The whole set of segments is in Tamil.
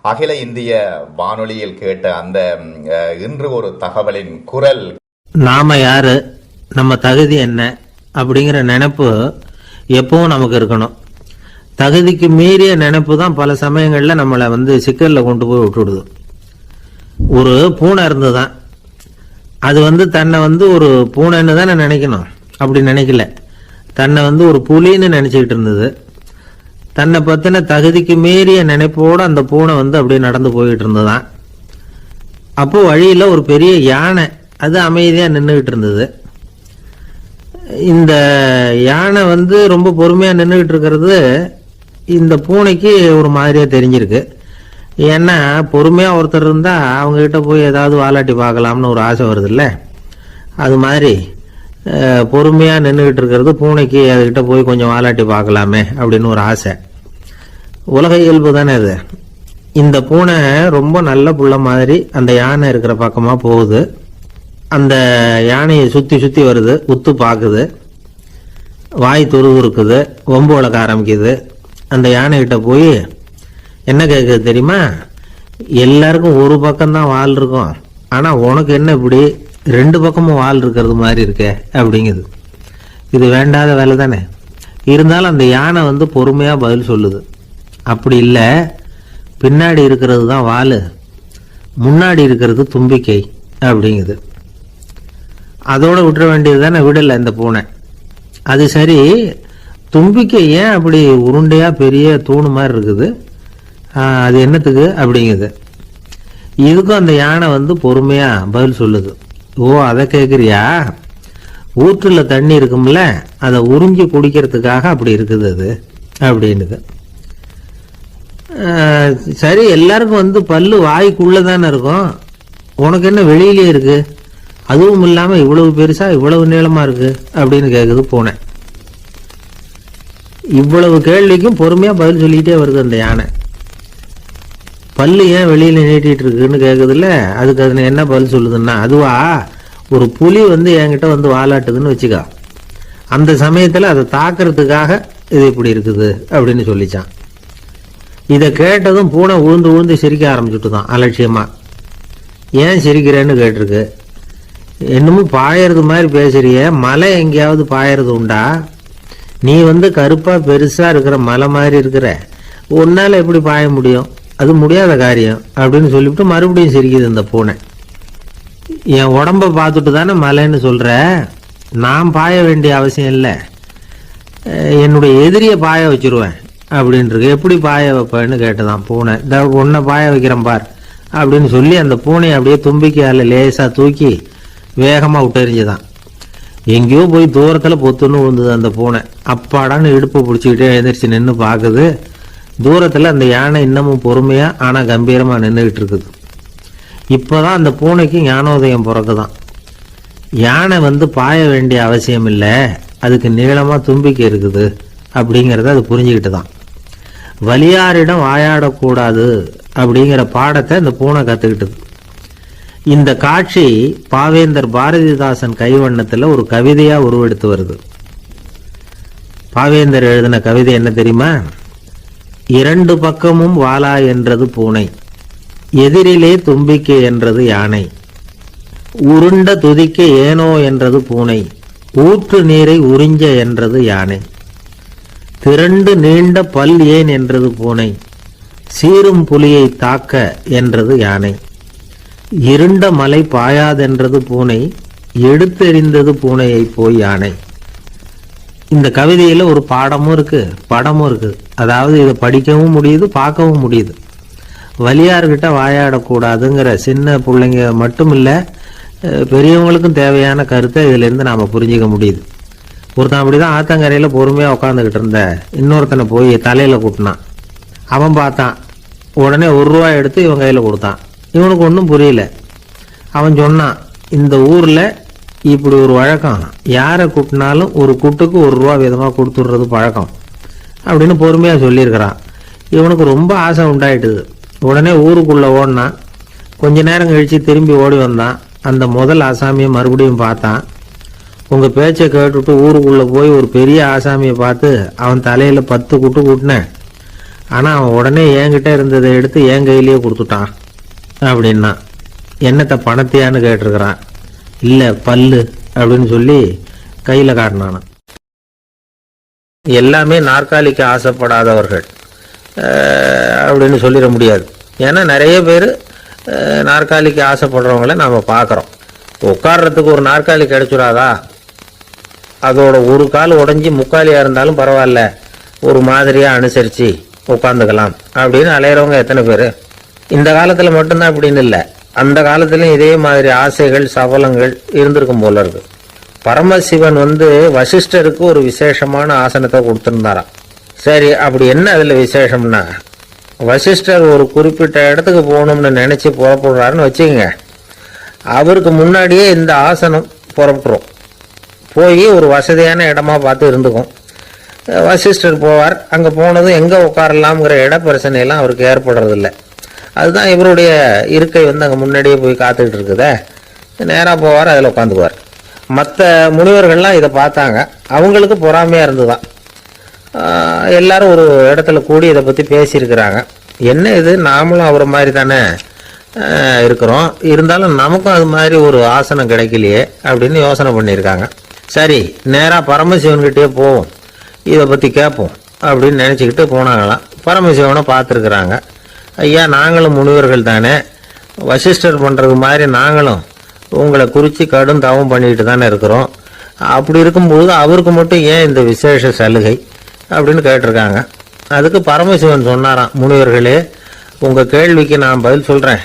அகில இந்திய வானொலியில் கேட்ட அந்த இன்று ஒரு தகவலின் குரல். நாம யாரு, நம்ம தகுதி என்ன அப்படிங்கிற நினைப்பு எப்பவும் நமக்கு இருக்கணும். தகுதிக்கு மீறிய நினைப்பு தான் பல சமயங்கள்ல நம்மளை சிக்கல்ல கொண்டு போய் விட்டுடுது. ஒரு பூனை இருந்துதான், அது தன்னை ஒரு பூனைன்னு தானே நினைக்கணும். அப்படி நினைக்கல, தன்னை ஒரு புலின்னு நினைச்சுக்கிட்டு இருந்தது. தன்னை பத்தின தகுதிக்கு மீறிய நினைப்போடு அந்த பூனை அப்படியே நடந்து போயிட்டு இருந்ததான். அப்போ வழியில ஒரு பெரிய யானை அது அமைதியா நின்றுகிட்டு இருந்தது. இந்த யானை ரொம்ப பொறுமையா நின்றுகிட்டு இருக்கிறது இந்த பூனைக்கு ஒரு மாதிரியா தெரிஞ்சிருக்கு. ஏன்னா பொறுமையா ஒருத்தர் இருந்தா அவங்க கிட்ட போய் ஏதாவது வாலாட்டி பார்க்கலாம்னு ஒரு ஆசை வருது இல்ல, அது மாதிரி பொறுமையா நின்றுகிட்டு இருக்கிறது பூனைக்கு அதுகிட்ட போய் கொஞ்சம் வாலாட்டி பார்க்கலாமே அப்படின்னு ஒரு ஆசை. உலக இயல்பு தானே அது. இந்த பூனை ரொம்ப நல்ல புள்ள மாதிரி அந்த யானை இருக்கிற பக்கமா போகுது. அந்த யானையை சுத்தி சுத்தி வருது, உத்து பார்க்குது, வாய் துருவுருக்குது, வம்பு வளர்க்க ஆரம்பிக்குது. அந்த யானைகிட்ட போய் என்ன கேட்குது தெரியுமா? எல்லாருக்கும் ஒரு பக்கம்தான் வால் இருக்கும், ஆனா உனக்கு என்ன இப்படி ரெண்டு பக்கமும் வால் இருக்கிறது மாதிரி இருக்க அப்படிங்குது. இது வேண்டாத வேலை தானே. இருந்தாலும் அந்த யானை பொறுமையா பதில் சொல்லுது. அப்படி இல்லை, பின்னாடி இருக்கிறது தான் வால், முன்னாடி இருக்கிறது தும்பிக்கை அப்படிங்குது. அதோட விட்டுற வேண்டியது தானே, விடலை இந்த பூனை. அது சரி, தும்பிக்கை ஏன் அப்படி உருண்டையா பெரிய தூணு மாதிரி இருக்குது, அது என்னத்துக்கு அப்படிங்குது. இதுக்கும் அந்த யானை பொறுமையா பதில் சொல்லுது. ஓ, அதை கேட்குறியா? ஊற்றுல தண்ணி இருக்கும்ல, அதை உறிஞ்சி குடிக்கிறதுக்காக அப்படி இருக்குது அது அப்படின்னுது. சரி, எல்லாருக்கும் பல்லு வாய்க்குள்ள தானே இருக்கும், உனக்கு என்ன வெளியிலே இருக்கு, அதுவும் இல்லாம இவ்வளவு பெருசா இவ்வளவு நீளமா இருக்கு அப்படின்னு கேக்குது பூனை. இவ்வளவு கேள்விக்கும் பொறுமையா பதில் சொல்லிக்கிட்டே வருது அந்த யானை. பல்லு ஏன் வெளியில நீட்டிட்டு இருக்குன்னு கேக்குதுல்ல, அதுக்கு அது என்ன பதில் சொல்லுதுன்னா, அதுவா ஒரு புலி என்கிட்ட வாலாட்டுதுன்னு வச்சுக்கா, அந்த சமயத்துல அதை தாக்குறதுக்காக இது இப்படி இருக்குது அப்படின்னு சொல்லிச்சான். இதை கேட்டதும் பூனை உழுந்து உழுந்து சிரிக்க ஆரம்பிச்சுட்டு தான் அலட்சியமா. ஏன் சிரிக்கிறேன்னு கேட்டிருக்கு. என்னமோ பாயறது மாதிரி பேசுறிய, மலை எங்கேயாவது பாயறது உண்டா? நீ கருப்பா பெருசா இருக்கிற மலை மாதிரி இருக்கிற, உன்னால எப்படி பாய முடியும், அது முடியாத காரியம் அப்படின்னு சொல்லிவிட்டு மறுபடியும் சிரிக்குது இந்த பூனை. என் உடம்ப பார்த்துட்டு தானே மலைன்னு சொல்ற, நான் பாய வேண்டிய அவசியம் இல்லை, என்னுடைய எதிரியை பாய வச்சிருவேன் அப்படின்ட்டு. எப்படி பாய வைப்பேன்னு கேட்டுதான் பூனை. உன்னை பாய வைக்கிறேன் பார் அப்படின்னு சொல்லி அந்த பூனையை அப்படியே தும்பிக்கையால லேசா தூக்கி வேகமா விட்டெறிஞ்சுதான். எங்கேயோ போய் தூரத்துல பொத்துன்னு விழுந்தது அந்த பூனை. அப்பாடான்னு இடுப்பு பிடிச்சிக்கிட்டே எழுந்திரிச்சு நின்று பாக்குது. தூரத்துல அந்த யானை இன்னமும் பொறுமையா ஆனா கம்பீரமா நின்றுகிட்டு இருக்குது. இப்பதான் அந்த பூனைக்கு ஞானோதயம் பிறகுதான். யானை பாய வேண்டிய அவசியம் இல்லை, அதுக்கு நீளமா தும்பிக்கை இருக்குது அப்படிங்கறத அது புரிஞ்சுக்கிட்டு தான். வலியாரிடம் வாயாடக்கூடாது அப்படிங்கிற பாடத்தை இந்த பூனை கத்துக்கிட்டது. இந்த காட்சி பாவேந்தர் பாரதிதாசன் கைவண்ணத்துல ஒரு கவிதையா உருவெடுத்து வருது. பாவேந்தர் எழுதின கவிதை என்ன தெரியுமா? இரண்டு பக்கமும் வாலா என்றது பூனை, எதிரிலே தும்பிக்கை என்றது யானை, உருண்ட துதிக்க ஏனோ என்றது பூனை, ஊற்று நீரை உறிஞ்ச என்றது யானை, திரண்டு நீண்ட பல் ஏன் என்றது பூனை, சீரும் புலியை தாக்க என்றது யானை, இருண்ட மலை பாயாதென்றது பூனை, எடுத்தெறிந்தது பூனையை போய் யானை. இந்த கவிதையில ஒரு பாடமும் இருக்கு, படமும் இருக்கு. அதாவது இதை படிக்கவும் முடியுது, பார்க்கவும் முடியுது. வலியார்கிட்ட வாயாடக்கூடாதுங்கிற சின்ன பிள்ளைங்க மட்டும் இல்ல, பெரியவங்களுக்கும் தேவையான கருத்தை இதுல இருந்து நாம புரிஞ்சுக்க முடியுது. ஒருத்தன் அப்படிதான் ஆத்தங்கரையில பொறுமையா உட்காந்துக்கிட்டு இருந்த இன்னொருத்தனை போய் தலையில கூட்டினான். அவன் பார்த்தான், உடனே ₹1 எடுத்து இவன் கையில கொடுத்தான். இவனுக்கு ஒன்றும் புரியல. அவன் சொன்னான், இந்த ஊர்ல இப்படி ஒரு வழக்கம், யாரை கூட்டினாலும் ஒரு கூட்டுக்கு ₹1 வீதமா கொடுத்துடுறது பழக்கம் அப்படின்னு பொறுமையா சொல்லியிருக்கிறான். இவனுக்கு ரொம்ப ஆசை உண்டாயிட்டுது. உடனே ஊருக்குள்ள ஓடினான். கொஞ்ச நேரம் கழிச்சு திரும்பி ஓடி வந்தான். அந்த முதல் ஆசாமியை மறுபடியும் பார்த்தான். உங்க பேச்சை கேட்டுட்டு ஊருக்குள்ள போய் ஒரு பெரிய ஆசாமியை பார்த்து அவன் தலையில 10 குட்டு கூட்டினேன், ஆனால் அவன் உடனே என்கிட்ட இருந்ததை எடுத்து என் கையிலேயே கொடுத்துட்டான் அப்படின்னா. என்னத்தை பணத்தையான்னு கேட்டிருக்கிறான். இல்லை பல்லு அப்படின்னு சொல்லி கையில் காட்டினான். எல்லாமே நாற்காலிக்கு ஆசைப்படாதவர்கள் அப்படின்னு சொல்லிட முடியாது. ஏன்னா நிறைய பேர் நாற்காலிக்கு ஆசைப்படுறவங்கள நாம் பார்க்குறோம். உட்கார்றதுக்கு ஒரு நாற்காலி கிடைச்சிடாதா, அதோட ஒரு கால் உடஞ்சி முக்காலியாக இருந்தாலும் பரவாயில்ல, ஒரு மாதிரியாக அனுசரித்து உட்காந்துக்கலாம் அப்படின்னு அலையிறவங்க எத்தனை பேர்? இந்த காலத்தில் மட்டும்தான் அப்படின்னு இல்லை, அந்த காலத்துலையும் இதே மாதிரி ஆசைகள் சபலங்கள் இருந்திருக்கும் போல இருக்கு. பரமசிவன் வசிஷ்டருக்கு ஒரு விசேஷமான ஆசனத்தை கொடுத்துருந்தாராம். சரி, அப்படி என்ன அதில் விசேஷம்னா, வசிஷ்டர் ஒரு குறிப்பிட்ட இடத்துக்கு போகணும்னு நினச்சி புறப்படுறாருன்னு வச்சுக்கோங்க. அவருக்கு முன்னாடியே இந்த ஆசனம் புறப்பட்டுரும். போய் ஒரு வசதியான இடமா பார்த்து இருந்துக்கும். வசிஷ்டர் போவார். அங்கே போனதும் எங்கே உட்காரலாம்ங்கிற இட பிரச்சனையெல்லாம் அவருக்கு ஏற்படுறதில்ல. அதுதான் இவருடைய இருக்கை அங்கே முன்னாடியே போய் காத்துக்கிட்டு இருக்குதே. நேராக போவார், அதில் உட்காந்துக்குவார். மற்ற முனிவர்கள்லாம் இதை பார்த்தாங்க. அவங்களுக்கு பொறாமையாக இருந்துதான். எல்லாரும் ஒரு இடத்துல கூடி இதை பற்றி பேசியிருக்கிறாங்க. என்ன இது, நாமளும் அவரை மாதிரி தானே இருக்கிறோம், இருந்தாலும் நமக்கும் அது மாதிரி ஒரு ஆசனம் கிடைக்கலையே அப்படின்னு யோசனை பண்ணியிருக்காங்க. சரி, நேராக பரமசிவன்கிட்டே போவோம், இதை பற்றி கேட்போம் அப்படின்னு நினச்சிக்கிட்டு போனாங்களாம். பரமசிவனை பார்த்துருக்குறாங்க. ஐயா, நாங்களும் முனிவர்கள் தானே, வசிஷ்டர் பண்ணுறது மாதிரி நாங்களும் உங்களை குறித்து கடும் தவம் பண்ணிக்கிட்டு தானே இருக்கிறோம். அப்படி இருக்கும்போது அவருக்கு மட்டும் ஏன் இந்த விசேஷ சலுகை அப்படின்னு கேட்டிருக்காங்க. அதுக்கு பரமசிவன் சொன்னாராம், முனிவர்களே, உங்கள் கேள்விக்கு நான் பதில் சொல்கிறேன்,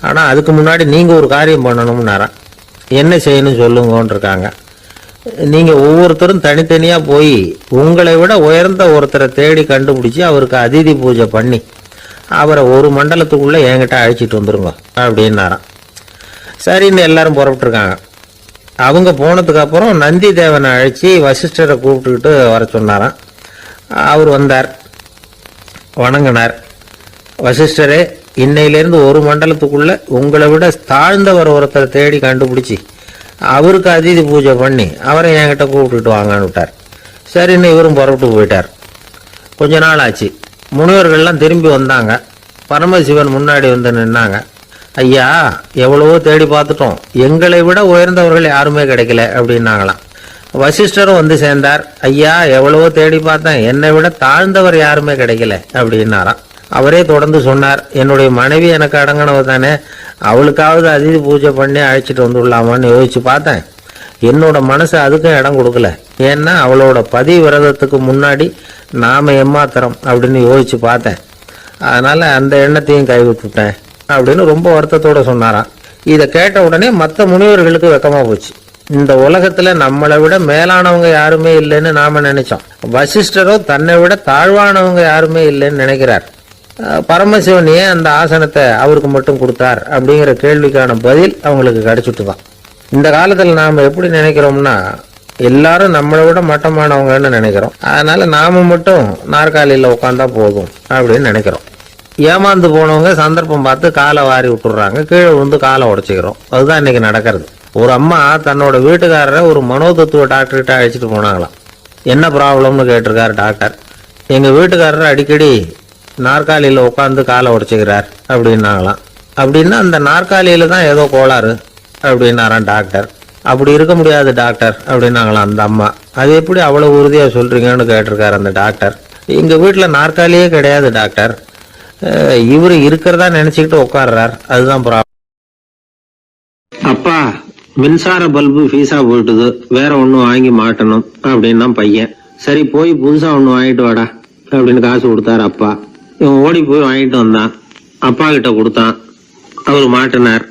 ஆனால் அதுக்கு முன்னாடி நீங்கள் ஒரு காரியம் பண்ணணும்னாராம். என்ன செய்யணும் சொல்லுங்கன்னு இருக்காங்க. நீங்கள் ஒவ்வொருத்தரும் தனித்தனியாக போய் உங்களை விட உயர்ந்த ஒருத்தரை தேடி கண்டுபிடிச்சி அவருக்கு அதிதி பூஜை பண்ணி அவரை ஒரு மண்டலத்துக்குள்ளே என்கிட்ட அழைச்சிட்டு வந்துருங்க அப்படின்னாராம். சரின்னு எல்லாரும் புறப்பட்டுருக்காங்க. அவங்க போனதுக்கப்புறம் நந்தி தேவனை அழைச்சி வசிஷ்டரை கூப்பிட்டுக்கிட்டு வர சொன்னாராம். அவர் வந்தார், வணங்கினார். வசிஷ்டரே, இன்னையிலேருந்து ஒரு மண்டலத்துக்குள்ளே உங்களை விட தாழ்ந்தவர் ஒருத்தரை தேடி கண்டுபிடிச்சி அவருக்கு அதிதி பூஜை பண்ணி அவரை என்கிட்ட கூப்பிட்டுட்டு வாங்கன்னு விட்டார். சரின்னு இவரும் புறப்பட்டு போயிட்டார். கொஞ்ச நாள் ஆச்சு. முனிவர்கள்லாம் திரும்பி வந்தாங்க. பரமசிவன் முன்னாடி நின்னாங்க. ஐயா, எவ்வளவோ தேடி பார்த்துட்டோம், எங்களை விட உயர்ந்தவர்கள் யாருமே கிடைக்கல அப்படின்னாங்களாம். வசிஷ்டரும் சேர்ந்தார். ஐயா, எவ்வளவோ தேடி பார்த்தேன், என்னை விட தாழ்ந்தவர் யாருமே கிடைக்கல அப்படின்னாராம். அவரே தொடர்ந்து சொன்னார், என்னுடைய மனைவி எனக்கு அடங்கினவ தானே, அவளுக்காவது அதிதி பூஜை பண்ணி அழைச்சிட்டு வந்துடலாமான்னு யோசிச்சு பார்த்தேன். என்னோட மனசு அதுக்கும் இடம் கொடுக்கல. ஏன்னா அவளோட பதி விரதத்துக்கு முன்னாடி நாம ஏமாத்திரம் அப்படின்னு யோசிச்சு பார்த்தேன். அதனால அந்த எண்ணத்தையும் கைவிட்டுட்டேன் அப்படின்னு ரொம்ப வருத்தத்தோட சொன்னாராம். இதை கேட்ட உடனே மற்ற முனிவர்களுக்கு வெக்கமா போச்சு. இந்த உலகத்துல நம்மளை விட மேலானவங்க யாருமே இல்லைன்னு நாம நினைச்சோம். வசிஷ்டரோ தன்னை விட தாழ்வானவங்க யாருமே இல்லைன்னு நினைக்கிறார். பரமசிவன் ஏன் அந்த ஆசனத்தை அவருக்கு மட்டும் கொடுத்தார் அப்படிங்கிற கேள்விக்கான பதில் அவங்களுக்கு கிடைச்சிட்டு தான். இந்த காலத்துல நாம எப்படி நினைக்கிறோம்னா, எல்லாரும் நம்மளை விட மட்டமானவங்கன்னு நினைக்கிறோம். அதனால நாம மட்டும் நாற்காலியில் உட்காந்தா போதும் அப்படின்னு நினைக்கிறோம். ஏமாந்து போனவங்க சந்தர்ப்பம் பார்த்து காலை வாரி விட்டுடுறாங்க, கீழே விழுந்து காலை உடைச்சிக்கிறோம். அதுதான் இன்னைக்கு நடக்கிறது. ஒரு அம்மா தன்னோட வீட்டுக்காரரை ஒரு மனோதத்துவ டாக்டர்கிட்ட அழைச்சிட்டு போனாங்களாம். என்ன ப்ராப்ளம்னு கேட்டிருக்காரு டாக்டர். எங்கள் வீட்டுக்காரர் அடிக்கடி நாற்காலியில் உட்காந்து காலை உடைச்சிக்கிறார் அப்படின்னாங்களாம். அப்படின்னா அந்த நாற்காலியில் தான் ஏதோ கோளாறு அப்படின்னாராம் டாக்டர். அப்படி இருக்க முடியாது டாக்டர் அப்படின்னாங்களாம் அந்த அம்மா. அது எப்படி அவ்வளோ உறுதியாக சொல்கிறீங்கன்னு கேட்டிருக்காரு அந்த டாக்டர். எங்கள் வீட்டில் நாற்காலியே கிடையாது டாக்டர், இவர் இருக்கிறதா நினச்சிக்கிட்டு உட்கார்றார், அதுதான் ப்ராப்ளம். அப்பா, மின்சார பல்பு ஃபீஸா போயிட்டுது, வேற ஒன்று வாங்கி மாட்டணும் அப்படின்னா பையன். சரி, போய் புதுசா ஒன்று வாங்கிட்டு வாடா அப்படின்னு காசு கொடுத்தாரு அப்பா. இவன் ஓடி போய் வாங்கிட்டு வந்தான். அப்பா கிட்ட கொடுத்தான். அவர் மாட்டினார்.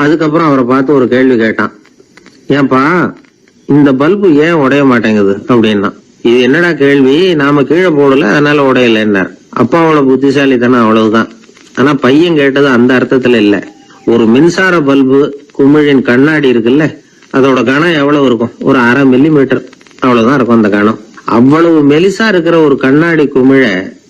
அதுக்கப்புறம் அவரை பார்த்து ஒரு கேள்வி கேட்டான். ஏன்பா, இந்த பல்பு ஏன் உடைய மாட்டேங்குது அப்படின்னா. இது என்னடா கேள்வி, நாம கீழே போடல அதனால உடையலன்னார். அப்பாவோட புத்திசாலித்தனா அவ்வளவுதான். ஆனா பையன் கேட்டது அந்த அர்த்தத்துல இல்ல. ஒரு மின்சார பல்பு குமிழின் கண்ணாடி இருக்குல்ல, அதோட கனம் எவ்வளவு இருக்கும்? ஒரு 1/2 மில்லிமீட்டர் அவ்வளவுதான் இருக்கும் அந்த கனம். அவ்வளவு மெலிசா இருக்கிற ஒரு கண்ணாடி குமிழ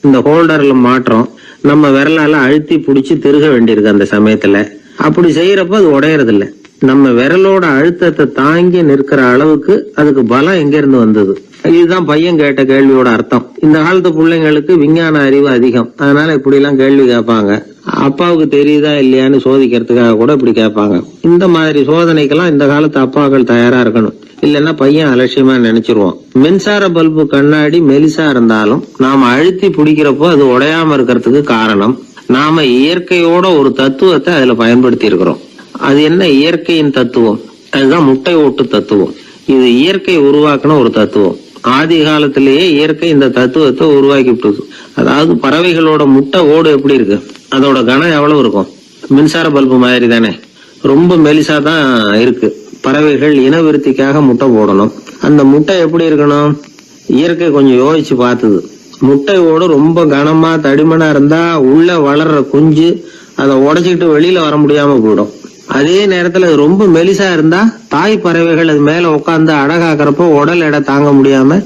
இந்த ஹோல்டர்ல மாற்றம் நம்ம விரலால அழுத்தி பிடிச்சி திருக வேண்டியிருக்கு அந்த சமயத்துல. அப்படி செய்யறப்ப அது உடையறது இல்ல. நம்ம விரலோட அழுத்தத்தை தாங்கி நிற்கிற அளவுக்கு அதுக்கு பலம் எங்க இருந்து வந்தது? இதுதான் பையன் கேட்ட கேள்வியோட அர்த்தம். இந்த காலத்து பிள்ளைங்களுக்கு விஞ்ஞான அறிவு அதிகம், அதனால இப்படி எல்லாம் கேள்வி கேட்பாங்க. அப்பாவுக்கு தெரியுதா இல்லையான்னு சோதிக்கிறதுக்காக கூட இப்படி கேட்பாங்க. இந்த மாதிரி சோதனைக்கெல்லாம் இந்த காலத்து அப்பாக்கள் தயாரா இருக்கணும், இல்லைன்னா பையன் அலட்சியமா நினைச்சிருவோம். மின்சார பல்பு கண்ணாடி மெலிசா இருந்தாலும் நாம அழுத்தி பிடிக்கிறப்போ அது உடையாம இருக்கிறதுக்கு காரணம் நாம இயற்கையோட ஒரு தத்துவத்தை அதுல பயன்படுத்தி இருக்கிறோம். அது என்ன இயற்கையின் தத்துவம்? அதுதான் முட்டை ஓட்டு தத்துவம். இது இயற்கை உருவாக்கின ஒரு தத்துவம். ஆதி காலத்திலேயே இயற்கை இந்த தத்துவத்தை உருவாக்கி விட்டது. அதாவது பறவைகளோட முட்டை ஓடு எப்படி இருக்கு, அதோட கனம் எவ்வளவு இருக்கும்? மின்சார பல்பு மாதிரி தானே, ரொம்ப மெலிசா தான் இருக்கு. பறவைகள் இனவிருத்திக்காக முட்டை போடணும். அந்த முட்டை எப்படி இருக்கணும்? இயற்கை கொஞ்சம் யோசிச்சு பார்த்தது. முட்டை ஓடு ரொம்ப கனமா தடிமனா இருந்தா உள்ள வளர்ற குஞ்சு அதை உடைச்சிக்கிட்டு வெளியில வர முடியாம போயிடும். அதே நேரத்துல அது ரொம்ப மெலிசா இருந்தா தாய் பறவைகள் அது மேல உட்காந்து அடகாக்குறப்போ உடல் எடை தாங்க முடியாம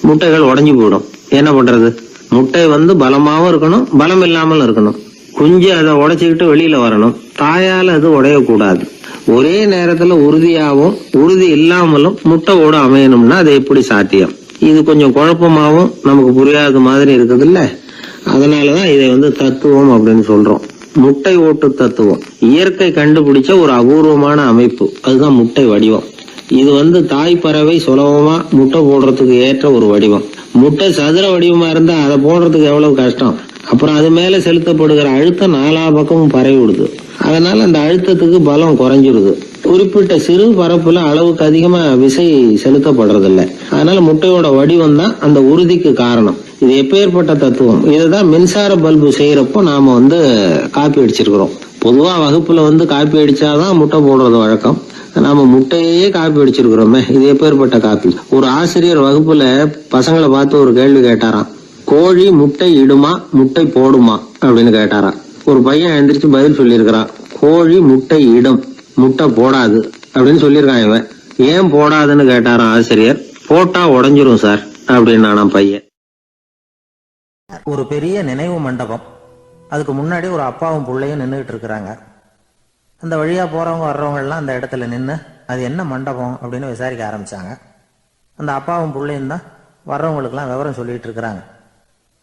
முட்டைகள் உடைஞ்சு போயிடும். என்ன பண்றது? முட்டை பலமாவும் இருக்கணும், பலம் இல்லாமல் இருக்கணும். குஞ்சு அதை உடைச்சுக்கிட்டு வெளியில வரணும். தாயால அது உடையக்கூடாது. ஒரே நேரத்துல உறுதியாகவும் உறுதி இல்லாமலும் முட்டை ஓடு அமையணும்னா அது எப்படி சாத்தியம்? இது கொஞ்சம் குழப்பமாவும் நமக்கு புரியாத மாதிரி இருக்குது இல்ல. அதனாலதான் இதை தத்துவம் அப்படின்னு சொல்றோம். முட்டை ஓட்டு தத்துவம் இயற்கை கண்டுபிடிச்ச ஒரு அபூர்வமான அமைப்பு. அதுதான் முட்டை வடிவம். இது தாய் பறவை சுலபமா முட்டை போடுறதுக்கு ஏற்ற ஒரு வடிவம். முட்டை சதுர வடிவமா இருந்தா அதை போடுறதுக்கு எவ்வளவு கஷ்டம். அப்புறம் அது மேல செலுத்தப்படுகிற அழுத்தம் நாலா பக்கமும் பரவி விடுது. அதனால அந்த அழுத்தத்துக்கு பலம் குறைஞ்சிருது. குறிப்பிட்ட சிறு பரப்புல அளவுக்கு அதிகமா விசை செலுத்தப்படுறது இல்ல. அதனால முட்டையோட வடிவம் தான் அந்த உறுதிக்கு காரணம். இது எப்பேற்பட்ட தத்துவம். இதுதான் மின்சார பல்பு செய்யறப்போ நாம காப்பி அடிச்சிருக்கிறோம். பொதுவா வகுப்புல காப்பி அடிச்சாதான் முட்டை போடுறது வழக்கம். நாம முட்டையே காப்பி அடிச்சிருக்கிறோமே, இது எப்பேற்பட்ட காப்பி. ஒரு ஆசிரியர் வகுப்புல பசங்களை பார்த்து ஒரு கேள்வி கேட்டாராம். கோழி முட்டை இடுமா, முட்டை போடுமா அப்படின்னு கேட்டாராம். ஒரு பையன் எந்திரிச்சு பதில் சொல்லியிருக்கிறான். கோழி முட்டை இடும், முட்டை போடாது அப்படின்னு சொல்லியிருக்கான். இவன் ஏன் போடாதுன்னு கேட்டாராம் ஆசிரியர். போட்டா உடஞ்சிரும் சார் அப்படின்னு பையன். ஒரு பெரிய நினைவு மண்டபம். அதுக்கு முன்னாடி ஒரு அப்பாவும் பிள்ளையும் நின்றுட்டு இருக்கிறாங்க. அந்த வழியா போறவங்க வர்றவங்க எல்லாம் அந்த இடத்துல நின்று அது என்ன மண்டபம் அப்படின்னு விசாரிக்க ஆரம்பிச்சாங்க. அந்த அப்பாவும் பிள்ளையும் தான் வர்றவங்களுக்கெல்லாம் விவரம் சொல்லிட்டு இருக்கிறாங்க.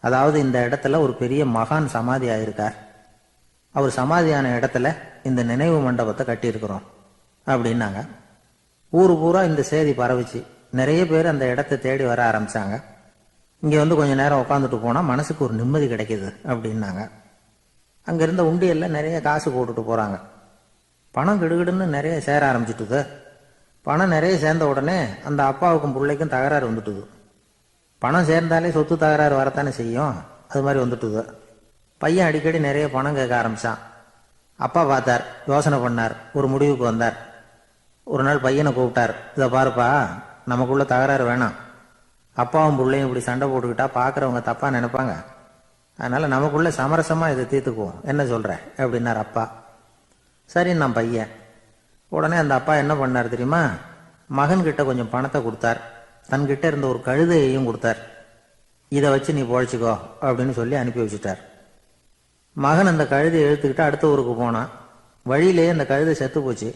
அதாவது இந்த இடத்துல ஒரு பெரிய மகான் சமாதி ஆயிருக்கார். அவர் சமாதியான இடத்துல இந்த நினைவு மண்டபத்தை கட்டியிருக்கிறோம் அப்படின்னாங்க. ஊரு பூரா இந்த செய்தி பரவிச்சு. நிறைய பேர் அந்த இடத்தை தேடி வர ஆரம்பிச்சாங்க. இங்க கொஞ்ச நேரம் உட்காந்துட்டு போனா மனசுக்கு ஒரு நிம்மதி கிடைக்குது அப்படின்னாங்க. அங்க இருந்த உண்டியல்ல நிறைய காசு போட்டுட்டு போறாங்க. பணம் கிடுகிடுன்னு நிறைய சேர ஆரம்பிச்சுட்டுது. பணம் நிறைய சேர்ந்த உடனே அந்த அப்பாவுக்கும் பிள்ளைக்கும் தகராறு வந்துட்டுது. பணம் சேர்ந்தாலே சொத்து தகராறு வரத்தானே செய்யும். அது மாதிரி வந்துட்டுது. பையன் அடிக்கடி நிறைய பணம் கேட்க ஆரம்பிச்சான். அப்பா பார்த்தார், யோசனை பண்ணார், ஒரு முடிவுக்கு வந்தார். ஒரு நாள் பையனை கூப்பிட்டார். இதை பாருப்பா, நமக்குள்ள தகராறு வேணாம். அப்பாவும் பிள்ளையும் இப்படி சண்டை போட்டுக்கிட்டா பார்க்குறவங்க தப்பா நினைப்பாங்க. அதனால நமக்குள்ள சமரசமா இதை தீர்த்துக்குவோம், என்ன சொல்ற அப்படின்னார் அப்பா. சரி நான் பையன். உடனே அந்த அப்பா என்ன பண்ணார் தெரியுமா? மகன்கிட்ட கொஞ்சம் பணத்தை கொடுத்தார். தன்கிட்ட இருந்த ஒரு கழுதையையும் கொடுத்தார். இதை வச்சு நீ பொழைச்சிக்கோ அப்படின்னு சொல்லி அனுப்பி வச்சுட்டார். மகன் அந்த கழுதையை இழுத்துக்கிட்டு அடுத்த ஊருக்கு போனான். வழியிலேயே அந்த கழுதை செத்து போச்சு.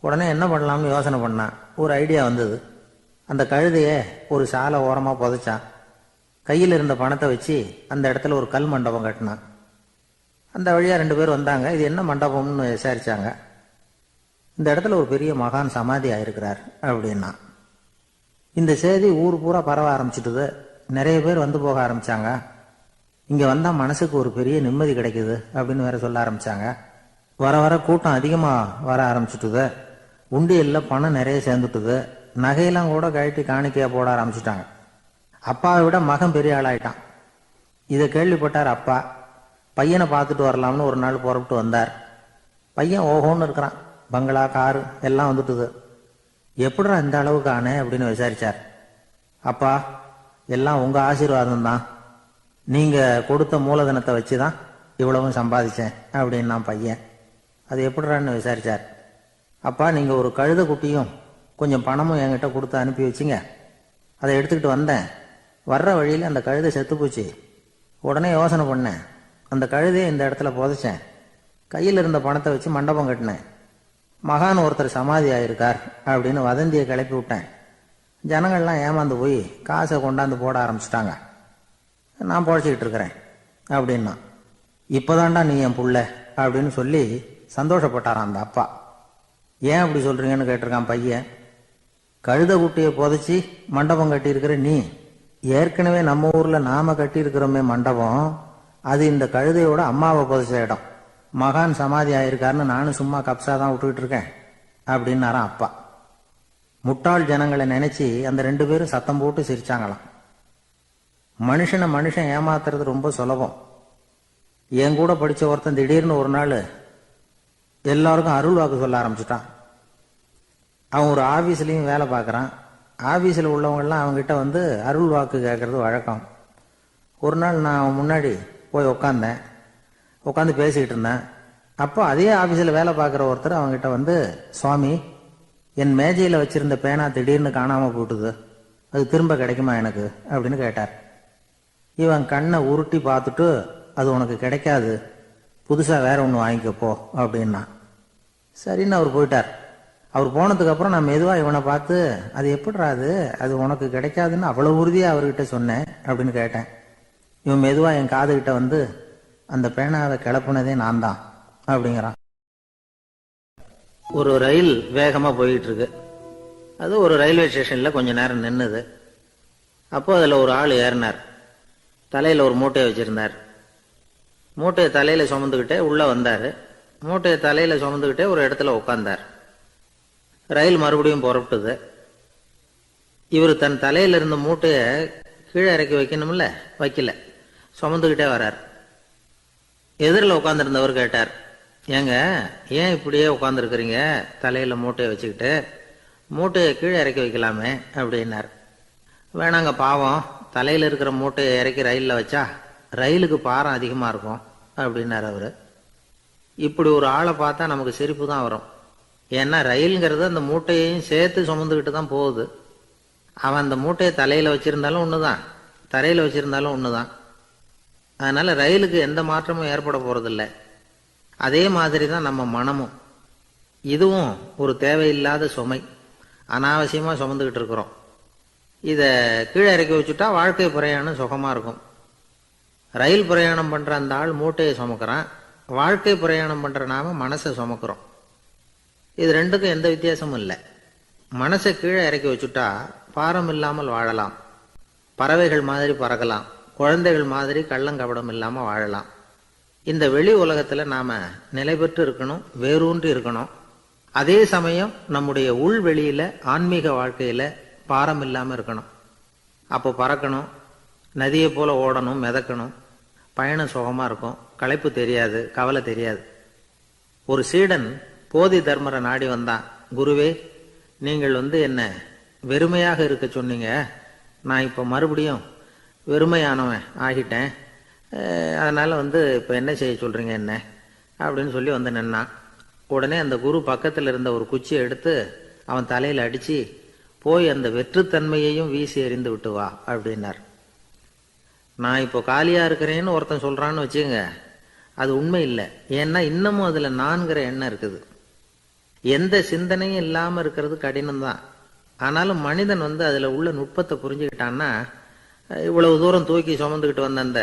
உடனே என்ன பண்ணலாம்னு யோசனை பண்ணான். ஒரு ஐடியா வந்தது. அந்த கழுதைய ஒரு சாலை ஓரமா புதைச்சான். கையில் இருந்த பணத்தை வச்சு அந்த இடத்துல ஒரு கல் மண்டபம் கட்டினான். அந்த வழியா 2 பேர் வந்தாங்க. இது என்ன மண்டபம்னு விசாரிச்சாங்க. இந்த இடத்துல ஒரு பெரிய மகான் சமாதி ஆயிருக்கிறார் அப்படின்னா. இந்த செய்தி ஊர் பூரா பரவ ஆரம்பிச்சுட்டுது. நிறைய பேர் வந்து போக ஆரம்பிச்சாங்க. இங்க வந்தா மனசுக்கு ஒரு பெரிய நிம்மதி கிடைக்குது அப்படின்னு வேற சொல்ல ஆரம்பிச்சாங்க. வர வர கூட்டம் அதிகமா வர ஆரம்பிச்சுட்டுது. உண்டியல்ல பணம் நிறைய சேர்ந்துட்டுது. நகையெல்லாம் கூட கழட்டி காணிக்கையா போட ஆரம்பிச்சுட்டாங்க. அப்பாவை விட மகன் பெரிய ஆளாயிட்டான். இதை கேள்விப்பட்டார் அப்பா. பையனை பார்த்துட்டு வரலாம்னு ஒரு நாள் புறப்பட்டு வந்தார். பையன் ஓஹோன்னு இருக்கிறான். பங்களா, காரு எல்லாம் வந்துட்டுது. எப்படிடா இந்த அளவுக்கு ஆனே அப்படின்னு விசாரிச்சார். அப்பா, எல்லாம் உங்க ஆசீர்வாதம் தான். நீங்க கொடுத்த மூலதனத்தை வச்சுதான் இவ்வளவும் சம்பாதிச்சேன் அப்படின்னு நான் பையன். அது எப்படிறான்னு விசாரிச்சார். அப்பா, நீங்க ஒரு கழுதை குட்டியும் கொஞ்சம் பணமும் என்கிட்ட கொடுத்து அனுப்பி வச்சிங்க. அதை எடுத்துக்கிட்டு வந்தேன். வர்ற வழியில் அந்த கழுதை செத்து போச்சு. உடனே யோசனை பண்ணேன். அந்த கழுதையை இந்த இடத்துல புதைச்சேன். கையில் இருந்த பணத்தை வச்சு மண்டபம் கட்டினேன். மகான் ஒருத்தர் சமாதி ஆயிருக்கார் அப்படின்னு வதந்தியை கிளப்பி விட்டேன். ஜனங்கள்லாம் ஏமாந்து போய் காசை கொண்டாந்து போட ஆரம்பிச்சிட்டாங்க. நான் பொழைச்சிக்கிட்டு இருக்கிறேன் அப்படின்னா. இப்போதான்டா நீ என் புள்ள அப்படின்னு சொல்லி சந்தோஷப்பட்டாரான் அந்த அப்பா. ஏன் அப்படி சொல்றீங்கன்னு கேட்டிருக்கான் பையன். கழுத குட்டியை புதைச்சி மண்டபம் கட்டியிருக்கிற நீ, ஏற்கனவே நம்ம ஊர்ல நாம கட்டியிருக்கிறோமே மண்டபம், அது இந்த கழுதையோட அம்மாவை புதைச்ச இடம். மகான் சமாதி ஆயிருக்காருன்னு நானும் சும்மா கப்சா தான் விட்டுக்கிட்டு இருக்கேன் அப்படின்னாரான் அப்பா. முட்டாள் ஜனங்களை நினைச்சு அந்த 2 பேரும் சத்தம் போட்டு சிரிச்சாங்களாம். மனுஷன் ஏமாத்துறது ரொம்ப சுலபம். என் கூட படிச்ச ஒருத்தன் திடீர்னு ஒரு நாள் எல்லாருக்கும் அருள் வாக்கு சொல்ல ஆரம்பிச்சுட்டான். அவன் ஒரு ஆபீஸ்லயும் வேலை பார்க்கறான். ஆபீஸில் உள்ளவங்கெல்லாம் அவங்ககிட்ட வந்து அருள் வாக்கு கேட்கறது வழக்கம். ஒரு நாள் நான் அவன் முன்னாடி போய் உட்காந்து பேசிக்கிட்டு இருந்தேன். அப்போ அதே ஆபீஸில் வேலை பார்க்குற ஒருத்தர் அவங்ககிட்ட வந்து, சுவாமி, என் மேஜையில் வச்சிருந்த பேனா திடீர்னு காணாமல் போட்டுது, அது திரும்ப கிடைக்குமா எனக்கு அப்படின்னு கேட்டார். இவன் கண்ணை உருட்டி பார்த்துட்டு, அது உனக்கு கிடைக்காது, புதுசாக வேற ஒன்று வாங்கிக்கப்போ அப்படின்னா. சரின்னு அவர் போயிட்டார். அவர் போனதுக்கு அப்புறம் நான் மெதுவாக இவனை பார்த்து, அது எப்படிடா அது உனக்கு கிடைக்காதுன்னு அவ்வளோ உறுதியாக அவர்கிட்ட சொன்னேன் அப்படின்னு கேட்டேன். இவன் மெதுவாக என் காதுகிட்ட வந்து, அந்த பேனாவை கிளப்புனதே நான் தான் அப்படிங்கிறான். ஒரு ரயில் வேகமாக போயிட்டு இருக்கு. அது ஒரு ரயில்வே ஸ்டேஷனில் கொஞ்ச நேரம் நின்றுது. அப்போ அதில் ஒரு ஆள் ஏறினார். தலையில் ஒரு மூட்டையை வச்சிருந்தார். மூட்டையை தலையில் சுமந்துக்கிட்டே உள்ளே வந்தார். மூட்டையை தலையில் சுமந்துக்கிட்டே ஒரு இடத்துல உட்கார்ந்தார். ரயில் மறுபடியும் புறப்பட்டுது. இவர் தன் தலையில் இருந்த மூட்டையை கீழே இறக்கி வைக்கணும்ல, வைக்கல, சுமந்துக்கிட்டே வர்றார். எதிரில் உட்காந்துருந்தவர் கேட்டார், ஏங்க ஏன் இப்படியே உட்காந்துருக்குறீங்க தலையில் மூட்டையை வச்சுக்கிட்டு, மூட்டையை கீழே இறக்கி வைக்கலாமே அப்படின்னார். வேணாங்க, பாவம், தலையில் இருக்கிற மூட்டையை இறக்கி ரயிலில் வச்சா ரயிலுக்கு பாரம் அதிகமாக இருக்கும் அப்படின்னார் அவர். இப்படி ஒரு ஆளை பார்த்தா நமக்கு சிரிப்பு தான் வரும். ஏன்னா ரயிலுங்கிறது அந்த மூட்டையையும் சேர்த்து சுமந்துக்கிட்டு தான் போகுது. அவன் அந்த மூட்டையை தலையில் வச்சிருந்தாலும் ஒன்று தான், தரையில் வச்சிருந்தாலும் ஒன்று தான். அதனால ரயிலுக்கு எந்த மாற்றமும் ஏற்பட போறதில்லை. அதே மாதிரி தான் நம்ம மனமும். இதுவும் ஒரு தேவையில்லாத சுமை, அனாவசியமாக சுமந்துக்கிட்டு இருக்கிறோம். இதை கீழே இறக்கி வச்சுட்டா வாழ்க்கை பிரயாணம் சுகமாக இருக்கும். ரயில் பிரயாணம் பண்ணுற அந்த ஆள் மூட்டையை சுமக்கிறான், வாழ்க்கை பிரயாணம் பண்ணுற நாம மனசை சுமக்கிறோம். இது ரெண்டுக்கும் எந்த வித்தியாசமும் இல்லை. மனசை கீழே இறக்கி வச்சுட்டா பாரம் இல்லாமல் வாழலாம், பறவைகள் மாதிரி பறக்கலாம், குழந்தைகள் மாதிரி கள்ளங்கபடம் இல்லாமல் வாழலாம். இந்த வெளி உலகத்தில் நாம் நிலை பெற்று இருக்கணும், வேரூன்றி இருக்கணும். அதே சமயம் நம்முடைய உள்வெளியில் ஆன்மீக வாழ்க்கையில் பாரம் இல்லாமல் இருக்கணும். அப்போ பறக்கணும், நதியை போல ஓடணும், மிதக்கணும். பயணம் சுகமாக இருக்கும், களைப்பு தெரியாது, கவலை தெரியாது. ஒரு சீடன் போதி தர்மரை நாடி வந்தான். குருவே, நீங்கள் என்ன வெறுமையாக இருக்க சொன்னீங்க, நான் இப்போ மறுபடியும் வெறுமையானவன் ஆகிட்டேன், அதனால் இப்போ என்ன செய்ய சொல்கிறீங்க என்ன அப்படின்னு சொல்லி நின்னான். உடனே அந்த குரு பக்கத்தில் இருந்த ஒரு குச்சியை எடுத்து அவன் தலையில் அடித்து, போய் அந்த வெற்றுத்தன்மையையும் வீசி எறிந்து விட்டு வா அப்படின்னார். நான் இப்போ காலியாக இருக்கிறேன்னு ஒருத்தன் சொல்கிறான்னு வச்சுங்க, அது உண்மை இல்லை. ஏன்னா இன்னமும் அதில் நான்கிற எண்ணம் இருக்குது. எந்த சிந்தனையும் இல்லாமல் இருக்கிறது கடினம்தான். ஆனாலும் மனிதன் அதில் உள்ள நுட்பத்தை புரிஞ்சுக்கிட்டான்னா, இவ்வளவு தூரம் தூக்கி சுமந்துக்கிட்டு வந்த அந்த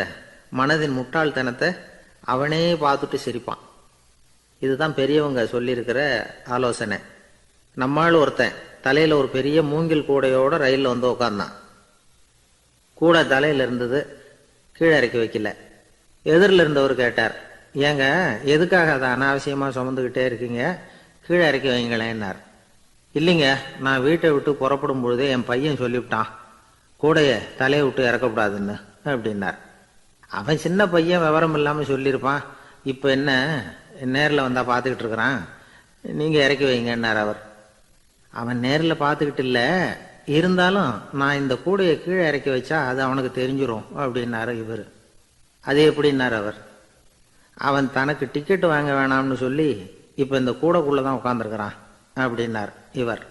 மனதின் முட்டாள்தனத்தை அவனே பார்த்துட்டு சிரிப்பான். இதுதான் பெரியவங்க சொல்லியிருக்கிற ஆலோசனை. நம்மால் ஒருத்தன் தலையில் ஒரு பெரிய மூங்கில் கூடையோட ரயிலில் உட்கார்ந்தான். கூடை தலையில் இருந்தது, கீழே இறக்கி வைக்கல. எதிரில் இருந்தவர் கேட்டார், ஏங்க எதுக்காக அதை அனாவசியமாக சுமந்துக்கிட்டே இருக்கீங்க, கீழே இறக்கி வைங்களேன்னார். இல்லைங்க, நான் வீட்டை விட்டு புறப்படும் பொழுதே என் பையன் சொல்லிவிட்டான், கூடையை தலையை விட்டு இறக்கக்கூடாதுன்னு அப்படின்னார். அவன் சின்ன பையன், விவரம் இல்லாமல் சொல்லியிருப்பான். இப்போ என்ன நேரில் வந்தால் பார்த்துக்கிட்டு இருக்கிறான், நீங்கள் இறக்கி வைங்கன்னார் அவர். அவன் நேரில் பார்த்துக்கிட்டு இல்லை, இருந்தாலும் நான் இந்த கூடையை கீழே இறக்கி வச்சா அது அவனுக்கு தெரிஞ்சிடும் அப்படின்னாரு இவர். அது எப்படின்னார் அவர். அவன் தனக்கு டிக்கெட் வாங்க வேணாம்னு சொல்லி இப்போ இந்த கூடைக்குள்ளே தான் உட்காந்துருக்கிறான் அப்படின்னார் இவர்.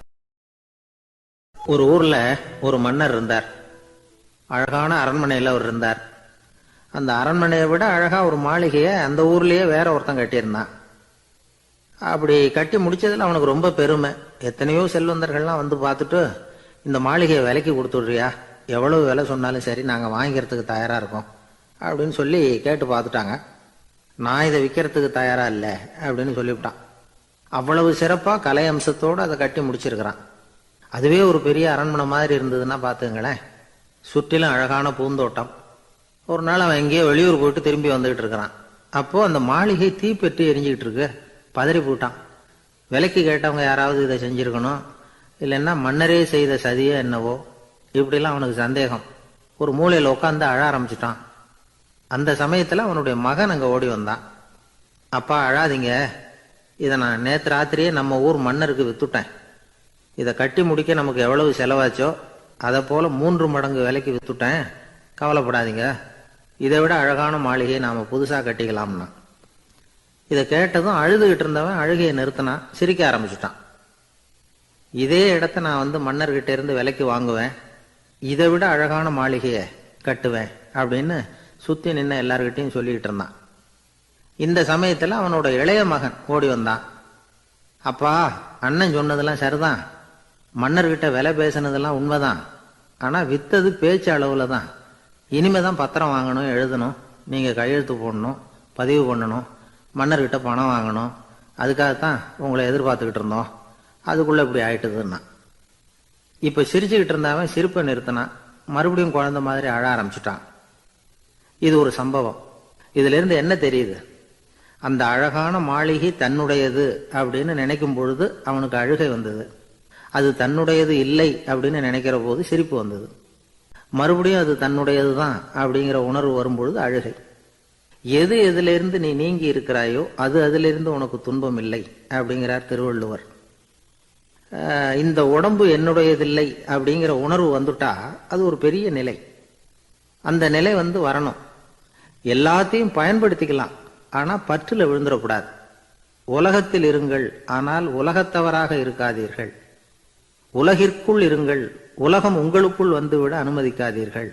ஒரு ஊரில் ஒரு மன்னர் இருந்தார். அழகான அரண்மனையில் அவர் இருந்தார். அந்த அரண்மனையை விட அழகாக ஒரு மாளிகையை அந்த ஊர்லேயே வேற ஒருத்தன் கட்டியிருந்தான். அப்படி கட்டி முடிச்சதில் அவனுக்கு ரொம்ப பெருமை. எத்தனையோ செல்வந்தர்கள்லாம் பார்த்துட்டு இந்த மாளிகையை விலைக்கு கொடுத்துட்றியா, எவ்வளவு விலை சொன்னாலும் சரி நாங்கள் வாங்கிக்கிறதுக்கு தயாராக இருக்கோம் அப்படின்னு சொல்லி கேட்டு பார்த்துட்டாங்க. நான் இதை விற்கிறதுக்கு தயாராக இல்லை அப்படின்னு சொல்லிவிட்டான். அவ்வளவு சிறப்பாக கலை அம்சத்தோடு அதை கட்டி முடிச்சிருக்கிறான். அதுவே ஒரு பெரிய அரண்மனை மாதிரி இருந்ததுன்னா பார்த்துங்களேன். சுற்றிலும் அழகான பூந்தோட்டம். ஒரு நாள் அவன் எங்கேயோ வெளியூர் போயிட்டு திரும்பி வந்துகிட்டு இருக்கிறான். அப்போது அந்த மாளிகை தீப்பெட்டி எரிஞ்சிக்கிட்டு இருக்கு. பதறி போட்டான். விலைக்கு கேட்டவங்க யாராவது இதை செஞ்சுருக்கணும், இல்லைன்னா மன்னரே செய்த சதியோ என்னவோ, இப்படிலாம் அவனுக்கு சந்தேகம். ஒரு மூலையில் உட்காந்து அழ ஆரம்பிச்சிட்டான். அந்த சமயத்தில் அவனுடைய மகன் அங்கே ஓடி வந்தான். அப்பா அழாதீங்க, இதை நான் நேற்று ராத்திரியே நம்ம ஊர் மன்னருக்கு வித்துட்டேன். இதை கட்டி முடிக்க நமக்கு எவ்வளவு செலவாச்சோ அதை போல் 3 மடங்கு விலைக்கு வித்துட்டேன். கவலைப்படாதீங்க, இதை விட அழகான மாளிகையை நாம் புதுசாக கட்டிக்கலாம்னா. இதை கேட்டதும் அழுதுகிட்டு இருந்தவன் அழுகையை நிறுத்தினான், சிரிக்க ஆரம்பிச்சுட்டான். இதே இடத்த நான் வந்து மன்னர்கிட்ட இருந்து விலைக்கு வாங்குவேன், இதை விட அழகான மாளிகையை கட்டுவேன் அப்படின்னு சுற்றி நின்று எல்லார்கிட்டையும் சொல்லிக்கிட்டு இருந்தான். இந்த சமயத்தில் அவனோட இளைய மகன் ஓடி வந்தான். அப்பா, அண்ணன் சொன்னதெல்லாம் சரிதான், மன்னர்கிட்ட விலை பேசினதெல்லாம் உண்மைதான், ஆனால் வித்தது பேச்சு அளவில் தான். இனிமே தான் பத்திரம் வாங்கணும், எழுதணும், நீங்கள் கையெழுத்து போடணும், பதிவு பண்ணணும், மன்னர்கிட்ட பணம் வாங்கணும். அதுக்காகத்தான் உங்களை எதிர்பார்த்துக்கிட்டு இருந்தோம். அதுக்குள்ளே இப்படி ஆயிட்டுதுன்னா. இப்போ சிரிச்சுக்கிட்டு இருந்தவன் சிரிப்பை நிறுத்தினான். மறுபடியும் குழந்தை மாதிரி அழ ஆரம்பிச்சுட்டான். இது ஒரு சம்பவம். இதிலிருந்து என்ன தெரியுது? அந்த அழகான மாளிகை தன்னுடையது அப்படின்னு நினைக்கும் பொழுது அவனுக்கு அழுகை வந்தது. அது தன்னுடையது இல்லை அப்படின்னு நினைக்கிற போது சிரிப்பு வந்தது. மறுபடியும் அது தன்னுடையது தான் அப்படிங்கிற உணர்வு வரும்பொழுது அழுகை. எது எதிலிருந்து நீ நீங்கி இருக்கிறாயோ அது அதிலிருந்து உனக்கு துன்பம் இல்லை அப்படிங்கிறார் திருவள்ளுவர். இந்த உடம்பு என்னுடையதில்லை அப்படிங்கிற உணர்வு வந்துட்டா அது ஒரு பெரிய நிலை. அந்த நிலை வந்து வரணும். எல்லாத்தையும் பயன்படுத்திக்கலாம், ஆனால் பற்றில் விழுந்துடக்கூடாது. உலகத்தில் இருங்கள், ஆனால் உலகத்தவராக இருக்காதீர்கள். உலகிற்குள் இருங்கள், உலகம் உங்களுக்குள் வந்துவிட அனுமதிக்காதீர்கள்.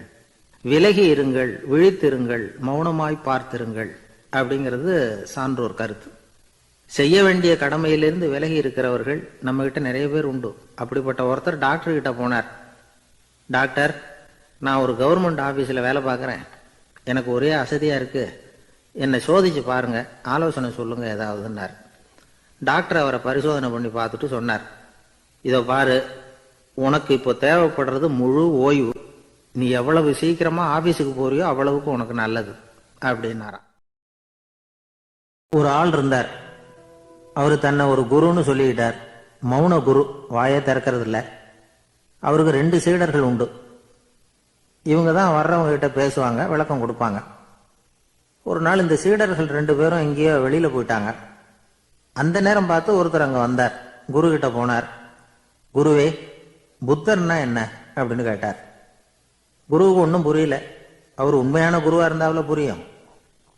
விலகி இருங்கள், விழித்திருங்கள், மௌனமாய் பார்த்திருங்கள் அப்படிங்கிறது சான்றோர் கருத்து. செய்ய வேண்டிய கடமையிலிருந்து விலகி இருக்கிறவர்கள் நம்ம கிட்ட நிறைய பேர் உண்டு. அப்படிப்பட்ட ஒருத்தர் டாக்டர் கிட்ட போனார். டாக்டர், நான் ஒரு கவர்மெண்ட் ஆஃபீஸில் வேலை பார்க்குறேன், எனக்கு ஒரே அசதியாக இருக்கு, என்னை சோதிச்சு பாருங்க, ஆலோசனை சொல்லுங்க ஏதாவதுன்னார். டாக்டர் அவரை பரிசோதனை பண்ணி பார்த்துட்டு சொன்னார், இதோ பாரு, உனக்கு இப்போ தேவைப்படுறது முழு ஓய்வு. நீ எவ்வளவு சீக்கிரமா ஆபீஸுக்கு போறியோ அவ்வளவுக்கு உனக்கு நல்லது அப்படின்னாராம். ஒரு ஆள் இருந்தார். அவரு தன்னை ஒரு குருன்னு சொல்லிக்கிட்டார். மௌன குரு, வாயை திறக்கிறது இல்லை. அவருக்கு 2 சீடர்கள் உண்டு. இவங்க தான் வர்றவங்க கிட்ட பேசுவாங்க, விளக்கம் கொடுப்பாங்க. ஒரு நாள் இந்த சீடர்கள் 2 பேரும் எங்கேயோ வெளியில போயிட்டாங்க. அந்த நேரம் பார்த்து ஒருத்தர் அங்க வந்தார். குரு கிட்ட போனார். குருவே, புத்தர்னா என்ன அப்படின்னு கேட்டார். குருவுக்கு ஒன்றும் புரியல. அவர் உண்மையான குருவா இருந்தாவில் புரியும்.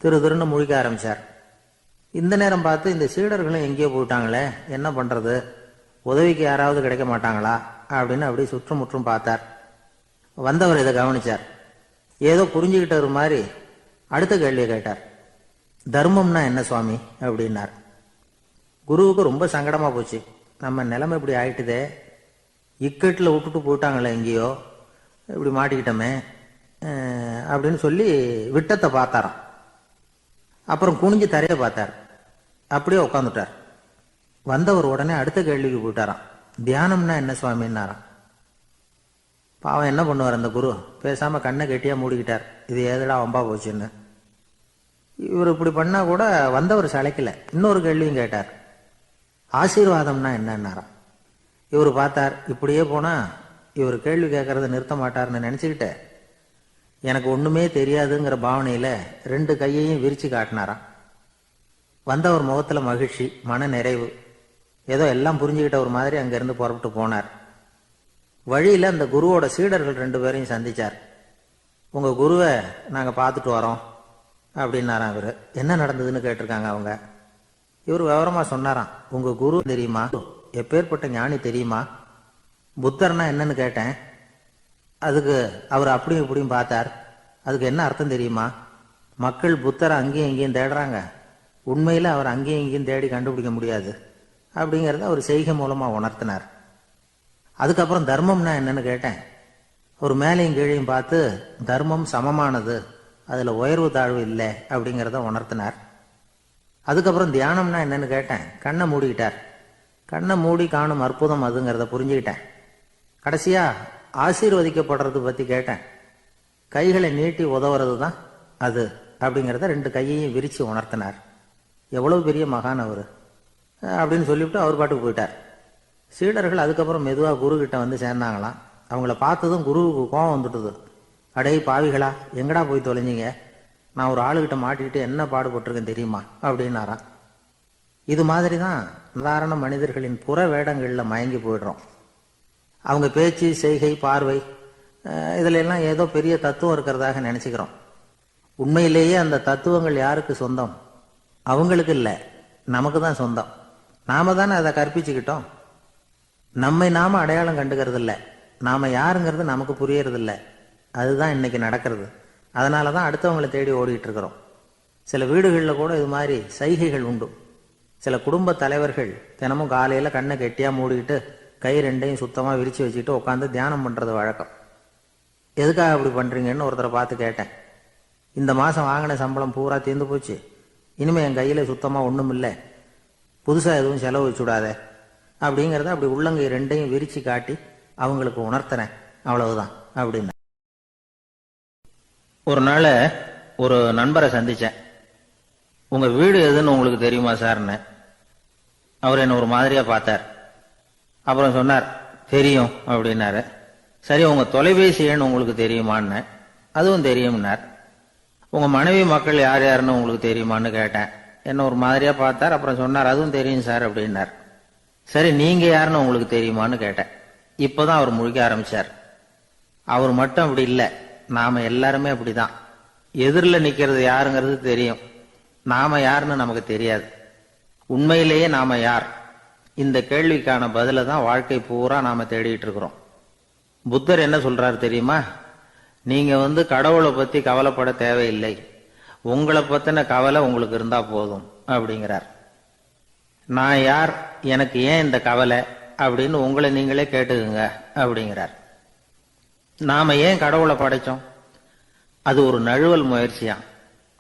திருன்னு முழிக்க ஆரம்பிச்சார். இந்த நேரம் பார்த்து இந்த சீடர்களும் எங்கேயோ போயிட்டாங்களே, என்ன பண்றது, உதவிக்கு யாராவது கிடைக்க மாட்டாங்களா அப்படின்னு அப்படி சுற்றுமுற்றும் பார்த்தார். வந்தவர் இதை கவனிச்சார். ஏதோ புரிஞ்சுக்கிட்டவர் மாதிரி அடுத்த கேள்வியை கேட்டார். தர்மம்னா என்ன சுவாமி அப்படின்னார். குருவுக்கு ரொம்ப சங்கடமா போச்சு. நம்ம நிலைமை இப்படி ஆயிட்டுதே, இக்கட்டில் விட்டுட்டு போயிட்டாங்களே எங்கேயோ, இப்படி மாட்டிக்கிட்டோமே அப்படின்னு சொல்லி விட்டத்தை பார்த்தாராம். அப்புறம் குனிஞ்சு தரைய பார்த்தார். அப்படியே உட்காந்துட்டார். வந்தவர் உடனே அடுத்த கேள்விக்கு போயிட்டாராம். தியானம்னா என்ன சுவாமின்னாராம். பாவம் என்ன பண்ணுவார் அந்த குரு, பேசாம கண்ணை கெட்டியா மூடிக்கிட்டார். இது ஏதடா வம்பா போச்சுன்னு. இவர் இப்படி பண்ணா கூட வந்தவர் சளைக்கல. இன்னொரு கேள்வியும் கேட்டார். ஆசீர்வாதம்னா என்னன்னாராம். இவர் பார்த்தார், இப்படியே போனா இவர் கேள்வி கேட்கறத நிறுத்த மாட்டார்னு நினைச்சுக்கிட்டு எனக்கு ஒண்ணுமே தெரியாதுங்கிற பாவனையில 2 கையையும் விரிச்சு காட்டினாராம். வந்தவர் முகத்துல மகிழ்ச்சி, மன நிறைவு, ஏதோ எல்லாம் புரிஞ்சுக்கிட்ட ஒரு மாதிரி அங்கிருந்து புறப்பட்டு போனார். வழியில அந்த குருவோட சீடர்கள் 2 பேரையும் சந்திச்சார். உங்க குருவை நாங்க பார்த்துட்டு வரோம் அப்படின்னாராம். இவரு என்ன நடந்ததுன்னு கேட்டிருக்காங்க அவங்க. இவர் விவரமா சொன்னாராம். உங்க குரு தெரியுமா, எப்பேற்பட்ட ஞானி தெரியுமா, புத்தர்னா என்னன்னு கேட்டேன். அதுக்கு அவர் அப்படியும் இப்படியும் பார்த்தார். அதுக்கு என்ன அர்த்தம் தெரியுமா, மக்கள் புத்தரை அங்கேயும் இங்கேயும் தேடுறாங்க, உண்மையில அவர் அங்கேயும் இங்கேயும் தேடி கண்டுபிடிக்க முடியாது அப்படிங்கிறத அவர் செய்கை மூலமா உணர்த்தினார். அதுக்கப்புறம் தர்மம்னா என்னன்னு கேட்டேன். ஒரு மேலையும் கீழையும் பார்த்து தர்மம் சமமானது, அதில் உயர்வு தாழ்வு இல்லை அப்படிங்கிறத உணர்த்தினார். அதுக்கப்புறம் தியானம்னா என்னன்னு கேட்டேன். கண்ணை மூடிக்கிட்டார். கண்ணை மூடி காணும் அற்புதம் அதுங்கிறத புரிஞ்சுக்கிட்டேன். கடைசியா ஆசீர்வதிக்கப்படுறது பற்றி கேட்டேன். கைகளை நீட்டி உதவுறது தான் அது அப்படிங்கிறத 2 கையையும் விரித்து உணர்த்தினார். எவ்வளவு பெரிய மகான் அவர் அப்படின்னு சொல்லிவிட்டு அவர் பாட்டுக்கு போயிட்டார். சீடர்கள் அதுக்கப்புறம் மெதுவாக குரு கிட்ட வந்து சேர்ந்தாங்களாம். அவங்கள பார்த்ததும் குருவுக்கு கோபம் வந்துட்டுது. அடே பாவிகளா, எங்கடா போய் தொலைஞ்சிங்க? நான் ஒரு ஆளுகிட்ட மாட்டிக்கிட்டு என்ன பாடுபட்டிருக்கேன் தெரியுமா அப்படின்னாராம். இது மாதிரி தான் சாதாரண மனிதர்களின் புற வேடங்களில் மயங்கி போயிடுறோம். அவங்க பேச்சு, செய்கை, பார்வை இதில் எல்லாம் ஏதோ பெரிய தத்துவம் இருக்கிறதாக நினச்சிக்கிறோம். உண்மையிலேயே அந்த தத்துவங்கள் யாருக்கு சொந்தம்? அவங்களுக்கு இல்லை, நமக்கு தான் சொந்தம். நாம தானே அதை கற்பிச்சுக்கிட்டோம். நம்மை நாம அடையாளம் கண்டுக்கிறது இல்லை. நாம யாருங்கிறது நமக்கு புரியறது இல்லை. அதுதான் இன்னைக்கு நடக்கிறது. அதனால தான் அடுத்தவங்களை தேடி ஓடிட்டு இருக்கிறோம். சில வீடுகளில் கூட இது மாதிரி சைகைகள் உண்டு. சில குடும்ப தலைவர்கள் தினமும் காலையில் கண்ணை கெட்டியாக மூடிக்கிட்டு கை 2ஐயும் சுத்தமாக விரித்து வச்சுக்கிட்டு உட்காந்து தியானம் பண்ணுறது வழக்கம். எதுக்காக அப்படி பண்ணுறீங்கன்னு ஒருத்தரை பார்த்து கேட்டேன். இந்த மாதம் வாங்கின சம்பளம் பூரா தீர்ந்து போச்சு, இனிமேல் என் கையில் சுத்தமாக ஒன்றும் இல்லை, புதுசாக எதுவும் செலவு வச்சுடாத அப்படிங்கிறத அப்படி உள்ளங்கை 2ஐயும் விரித்து காட்டி அவங்களுக்கு உணர்த்துறேன், அவ்வளவுதான் அப்படின்னு. ஒரு நாள் ஒரு நண்பரை சந்தித்தேன். உங்கள் வீடு எதுன்னு உங்களுக்கு தெரியுமா சார்ன்னு. அவர் என்ன ஒரு மாதிரியாக பார்த்தார். அப்புறம் சொன்னார், தெரியும் அப்படின்னாரு. சரி, உங்கள் தொலைபேசி எண் உங்களுக்கு தெரியுமான்னு. அதுவும் தெரியும்னார். உங்கள் மனைவி மக்கள் யார் யாருன்னு உங்களுக்கு தெரியுமான்னு கேட்டேன். என்ன ஒரு மாதிரியாக பார்த்தார். அப்புறம் சொன்னார், அதுவும் தெரியும் சார் அப்படின்னார். சரி, நீங்கள் யாருன்னு உங்களுக்கு தெரியுமான்னு கேட்டேன். இப்போதான் அவர் முழிக்க ஆரம்பிச்சார். அவர் மட்டும் அப்படி இல்லை, நாம எல்லாருமே அப்படிதான். எதிரில் நிற்கிறது யாருங்கிறது தெரியும், நாம யாருன்னு நமக்கு தெரியாது. உண்மையிலேயே நாம யார்? இந்த கேள்விக்கான பதில தான் வாழ்க்கை பூரா நாம தேடிட்டு இருக்கிறோம். புத்தர் என்ன சொல்றாரு தெரியுமா? நீங்க கடவுளை பத்தி கவலைப்பட தேவையில்லை, உங்களை பத்தின கவலை உங்களுக்கு இருந்தா போதும் அப்படிங்கிறார். நான் யார், எனக்கு ஏன் இந்த கவலை அப்படின்னு உங்களை நீங்களே கேட்டுக்குங்க அப்படிங்கிறார். நாம ஏன் கடவுளை படைச்சோம்? அது ஒரு நழுவல் முயற்சியாம்.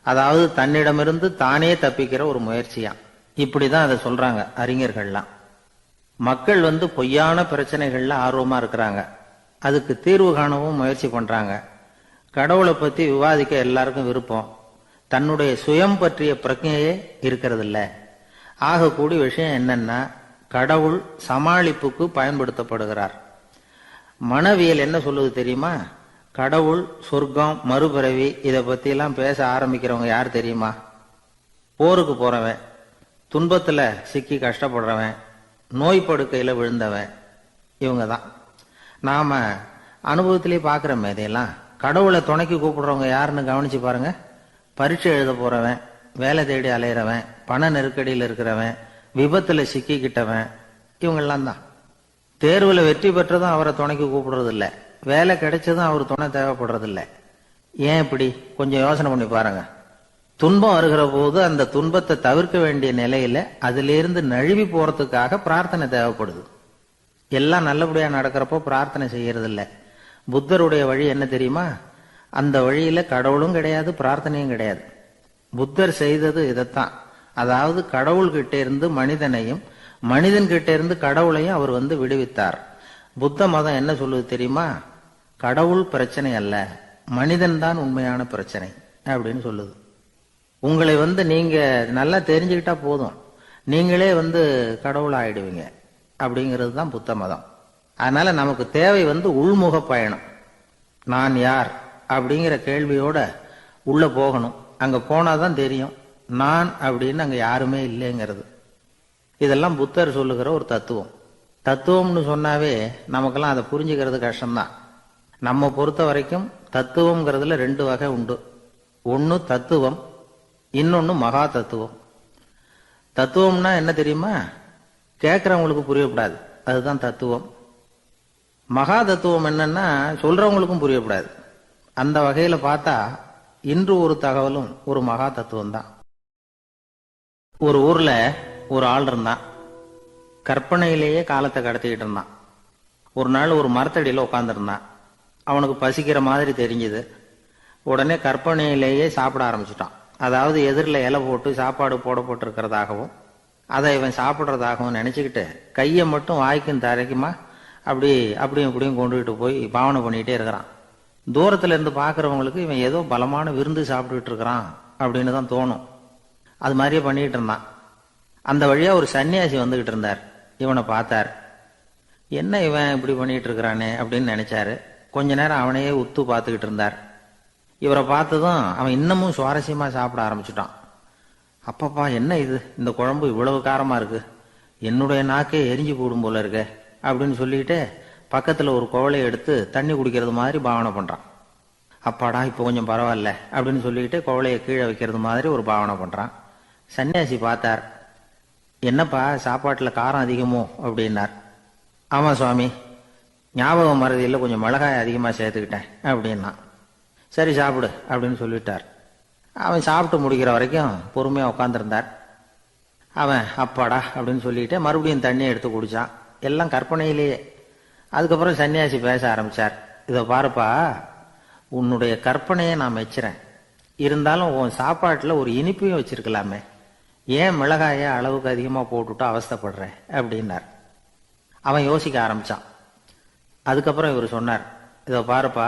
அதாவது தன்னிடமிருந்து தானே தப்பிக்கிற ஒரு முயற்சியாம். இப்படிதான் அதை சொல்றாங்க அறிஞர்கள்லாம். மக்கள் பொய்யான பிரச்சனைகள்ல ஆர்வமா இருக்கிறாங்க, அதுக்கு தீர்வு காணவும் முயற்சி பண்றாங்க. கடவுளை பத்தி விவாதிக்க எல்லாருக்கும் விருப்பம், தன்னுடைய சுயம் பற்றிய பிரஜையே இருக்கிறது இல்ல. ஆகக்கூடிய விஷயம் என்னன்னா, கடவுள் சமாளிப்புக்கு பயன்படுத்தப்படுகிறார். மனவியல் என்ன சொல்லுது தெரியுமா? கடவுள், சொர்க்கம், மறுபிறவி இதை பத்தி எல்லாம் பேச ஆரம்பிக்கிறவங்க யார் தெரியுமா? போருக்கு போறவன், துன்பத்துல சிக்கி கஷ்டப்படுறவன், நோய் படுக்கையில விழுந்தவன், இவங்க தான். நாம அனுபவத்திலே பார்க்கிறோமே இதையெல்லாம். கடவுளை துணைக்கு கூப்பிடுறவங்க யாருன்னு கவனிச்சு பாருங்க. பரீட்சை எழுத போறவன், வேலை தேடி அலையிறவன், பண நெருக்கடியில் இருக்கிறவன், விபத்துல சிக்கிக்கிட்டவன், இவங்கெல்லாம் தான். தேர்வுல வெற்றி பெற்றதும் அவரை துணைக்கு கூப்பிடுறது இல்லை, வேலை கிடைச்சதும் அவர் துணை தேவைப்படுறது இல்லை. ஏன் இப்படி? கொஞ்சம் யோசனை பண்ணி பாருங்க. துன்பம் வருகிற போது அந்த துன்பத்தை தவிர்க்க வேண்டிய நிலையில அதிலிருந்து நழுவி போறதுக்காக பிரார்த்தனை தேவைப்படுது. எல்லாம் நல்லபடியா நடக்கிறப்போ பிரார்த்தனை செய்யறது இல்லை. புத்தருடைய வழி என்ன தெரியுமா? அந்த வழியில கடவுளும் கிடையாது, பிரார்த்தனையும் கிடையாது. புத்தர் செய்தது இதைத்தான். அதாவது கடவுள்கிட்ட இருந்து மனிதனையும், மனிதன் கிட்ட இருந்து கடவுளையும் அவர் விடுவித்தார். புத்த மதம் என்ன சொல்லுது தெரியுமா? கடவுள் பிரச்சனை அல்ல, மனிதன் தான் உண்மையான பிரச்சனை அப்படின்னு சொல்லுது. உங்களை நீங்க நல்லா தெரிஞ்சுக்கிட்டா போதும், நீங்களே கடவுள் ஆயிடுவீங்க அப்படிங்கிறது தான் புத்த மதம். அதனால நமக்கு தேவை உள்முக பயணம். நான் யார் அப்படிங்கிற கேள்வியோட உள்ள போகணும். அங்க போனாதான் தெரியும் நான் அப்படின்னு அங்க யாருமே இல்லைங்கிறது. இதெல்லாம் புத்தர் சொல்லுகிற ஒரு தத்துவம். தத்துவம்னு சொன்னாவே நமக்கெல்லாம் அதை புரிஞ்சுக்கிறது கஷ்டம்தான். நம்ம பொறுத்த வரைக்கும் தத்துவம்ங்கிறதுல 2 வகை உண்டு. ஒன்னு தத்துவம், இன்னொன்னு மகா தத்துவம். தத்துவம்னா என்ன தெரியுமா? கேட்கறவங்களுக்கு புரியக்கூடாது, அதுதான் தத்துவம். மகா தத்துவம் என்னன்னா சொல்றவங்களுக்கும் புரியக்கூடாது. அந்த வகையில பார்த்தா இன்று ஒரு தகவலும் ஒரு மகா தத்துவம் தான். ஒரு ஊர்ல ஒரு ஆள் இருந்தான். கற்பனையிலேயே காலத்தை கடத்திக்கிட்டு இருந்தான். ஒரு நாள் ஒரு மரத்தடியில் உட்காந்துருந்தான். அவனுக்கு பசிக்கிற மாதிரி தெரிஞ்சுது. உடனே கற்பனையிலேயே சாப்பிட ஆரம்பிச்சுட்டான். அதாவது எதிரில் இலை போட்டு சாப்பாடு போடப்பட்டிருக்கிறதாகவும் அதை இவன் சாப்பிட்றதாகவும் நினச்சிக்கிட்டு கையை மட்டும் வாய்க்கும் தரைக்குமா அப்படியும் இப்படியும் கொண்டுகிட்டு போய் பாவனை பண்ணிக்கிட்டே இருக்கிறான். தூரத்துல இருந்து பார்க்குறவங்களுக்கு இவன் ஏதோ பலமான விருந்து சாப்பிட்டுக்கிட்டு இருக்கிறான் அப்படின்னு தான் தோணும். அது மாதிரியே பண்ணிக்கிட்டு இருந்தான். அந்த வழியாக ஒரு சன்னியாசி வந்துக்கிட்டு இருந்தார். இவனை பார்த்தார். என்ன இவன் இப்படி பண்ணிகிட்டு இருக்கிறானே அப்படின்னு நினைச்சாரு. கொஞ்ச நேரம் அவனையே உத்து பார்த்துக்கிட்டு இருந்தார். இவரை பார்த்ததும் அவன் இன்னமும் சுவாரஸ்யமா சாப்பிட ஆரம்பிச்சுட்டான். அப்பப்பா, என்ன இது, இந்த குழம்பு இவ்வளவு காரமா இருக்கு, என்னுடைய நாக்கே எரிஞ்சு போடும் போல இருக்க அப்படின்னு சொல்லிட்டு பக்கத்துல ஒரு குவளையை எடுத்து தண்ணி குடிக்கிறது மாதிரி பாவனை பண்றான். அப்பாடா, இப்போ கொஞ்சம் பரவாயில்ல அப்படின்னு சொல்லிட்டு குவளையை கீழே வைக்கிறது மாதிரி ஒரு பாவனை பண்றான். சன்னியாசி பார்த்தார். என்னப்பா, சாப்பாட்டுல காரம் அதிகமோ அப்படின்னார். ஆமா சுவாமி, ஞாபகம் மறதியில் கொஞ்சம் மிளகாய் அதிகமாக சேர்த்துக்கிட்டேன் அப்படின்னா. சரி சாப்பிடு அப்படின்னு சொல்லிட்டார். அவன் சாப்பிட்டு முடிக்கிற வரைக்கும் பொறுமையாக உட்காந்துருந்தார். அவன் அப்பாடா அப்படின்னு சொல்லிட்டு மறுபடியும் தண்ணியை எடுத்து குடித்தான். எல்லாம் கற்பனையிலேயே. அதுக்கப்புறம் சன்னியாசி பேச ஆரம்பித்தார். இதை பாருப்பா, உன்னுடைய கற்பனையை நான் மெச்சுறேன். இருந்தாலும் உன் சாப்பாட்டில் ஒரு இனிப்பையும் வச்சிருக்கலாமே, ஏன் மிளகாயை அளவுக்கு அதிகமாக போட்டுவிட்டு அவஸ்தைப்படுறேன் அப்படின்னார். அவன் யோசிக்க ஆரம்பித்தான். அதுக்கப்புறம் இவர் சொன்னார், இதை பாருப்பா,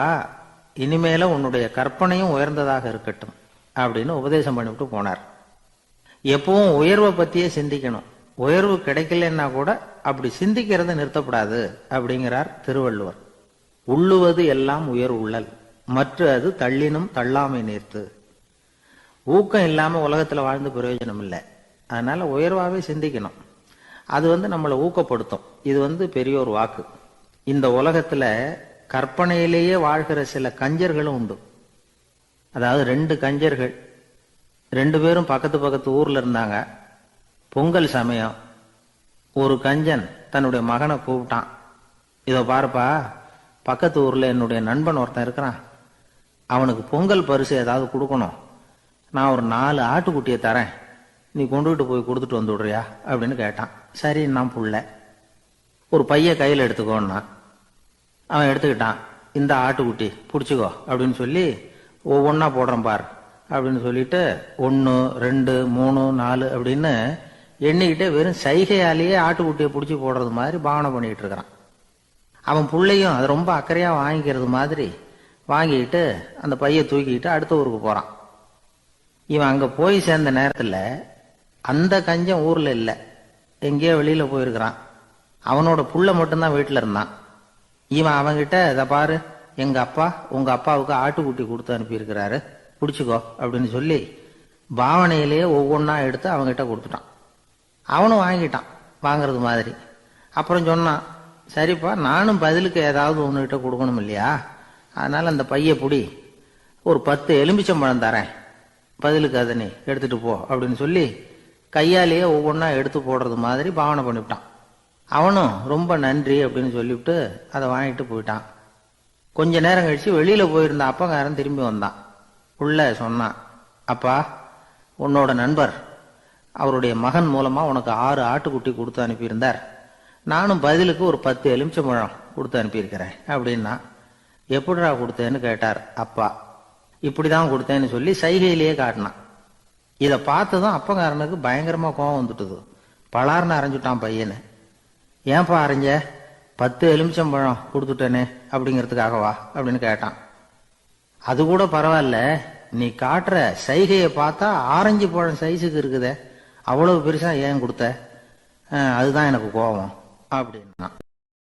இனிமேல உன்னுடைய கற்பனையும் உயர்ந்ததாக இருக்கட்டும் அப்படின்னு உபதேசம் பண்ணிவிட்டு போனார். எப்பவும் உயர்வை பற்றியே சிந்திக்கணும். உயர்வு கிடைக்கலன்னா கூட அப்படி சிந்திக்கிறத நிறுத்தப்படாது அப்படிங்கிறார் திருவள்ளுவர். உள்ளுவது எல்லாம் உயர் உள்ளல், மற்ற அது தள்ளினும் தள்ளாமை நீர்த்து. ஊக்கம் இல்லாம உலகத்துல வாழ்ந்து பிரயோஜனம் இல்லை. அதனால உயர்வாவே சிந்திக்கணும். அது நம்மளை ஊக்கப்படுத்தும். இது பெரிய ஒரு வாக்கு. இந்த உலகத்துல கற்பனையிலேயே வாழ்கிற சில கஞ்சர்களும் உண்டு. அதாவது 2 கஞ்சர்கள், 2 பேரும் பக்கத்து பக்கத்து ஊர்ல இருந்தாங்க. பொங்கல் சமயம். ஒரு கஞ்சன் தன்னுடைய மகனை கூப்பிட்டான். இதோ பாருப்பா, பக்கத்து ஊர்ல என்னுடைய நண்பன் ஒருத்தன் இருக்கிறான், அவனுக்கு பொங்கல் பரிசு ஏதாவது கொடுக்கணும். நான் ஒரு 4 ஆட்டுக்குட்டியை தரேன், நீ கொண்டுகிட்டு போய் கொடுத்துட்டு வந்து விடுறியா அப்படின்னு கேட்டான். சரி, நான் புள்ள. ஒரு பைய கையில் எடுத்துக்கோன்னா அவன் எடுத்துக்கிட்டான். இந்த ஆட்டுக்குட்டி பிடிச்சிக்கோ அப்படின்னு சொல்லி ஒவ்வொன்னா போடுறேன் பார் அப்படின்னு சொல்லிட்டு 1 2 3 4 அப்படின்னு எண்ணிக்கிட்டே வெறும் சைகையாலேயே ஆட்டுக்குட்டியை பிடிச்சி போடுறது மாதிரி பாவனை பண்ணிக்கிட்டு இருக்கிறான். அவன் பிள்ளையும் அதை ரொம்ப அக்கறையா வாங்கிக்கிறது மாதிரி வாங்கிக்கிட்டு அந்த பையை தூக்கிக்கிட்டு அடுத்த ஊருக்கு போறான். இவன் அங்க போய் சேர்ந்த நேரத்துல அந்த கஞ்சன் ஊர்ல இல்லை, எங்கேயோ வெளியில போயிருக்கிறான். அவனோட புள்ள மட்டும்தான் வீட்டுல இருந்தான். இவன் அவன்கிட்ட, இதை பாரு, எங்க அப்பா உங்க அப்பாவுக்கு ஆட்டுக்குட்டி கொடுத்து அனுப்பியிருக்கிறாரு, பிடிச்சிக்கோ அப்படின்னு சொல்லி பாவனையிலேயே ஒவ்வொன்னா எடுத்து அவன்கிட்ட கொடுத்துட்டான். அவனும் வாங்கிட்டான் வாங்குறது மாதிரி. அப்புறம் சொன்னான், சரிப்பா, நானும் பதிலுக்கு ஏதாவது ஒன்றுகிட்ட கொடுக்கணும் இல்லையா, அதனால அந்த பைய புடி, ஒரு 10 எலும்பிச்சம்பழம் தரேன், பதிலுக்கு அதை நீ எடுத்துட்டு போ அப்படின்னு சொல்லி கையாலேயே ஒவ்வொன்றா எடுத்து போடுறது மாதிரி பாவனை பண்ணிவிட்டான். அவனும் ரொம்ப நன்றி அப்படின்னு சொல்லிவிட்டு அதை வாங்கிட்டு போயிட்டான். கொஞ்ச நேரம் கழிச்சு வெளியில போயிருந்த அப்பங்காரன் திரும்பி வந்தான். உள்ள சொன்னான், அப்பா, உன்னோட நண்பர் அவருடைய மகன் மூலமா உனக்கு 6 ஆட்டுக்குட்டி கொடுத்து அனுப்பியிருந்தார், நானும் பதிலுக்கு ஒரு 10 எலுமிச்சம்பழம் கொடுத்து அனுப்பியிருக்கிறேன் அப்படின்னா. எப்படிடா கொடுத்தேன்னு கேட்டார் அப்பா. இப்படிதான் கொடுத்தேன்னு சொல்லி சைகையிலேயே காட்டினான். இதை பார்த்ததும் அப்பங்காரனுக்கு பயங்கரமா கோவம் வந்துட்டுது. பலார்னு அரைஞ்சுட்டான் பையனை. ஏன்பா அரைஞ்ச, 10 எலுமிச்சம்பழம் கொடுத்துட்டேனே அப்படிங்கிறதுக்காகவா அப்படின்னு கேட்டான். அது கூட பரவாயில்ல, நீ காட்டுற சைகையை பார்த்தா ஆரஞ்சு பழம் சைஸுக்கு இருக்குதே, அவ்வளவு பெருசா ஏன் கொடுத்த, அதுதான் எனக்கு கோபம் அப்படின்னா.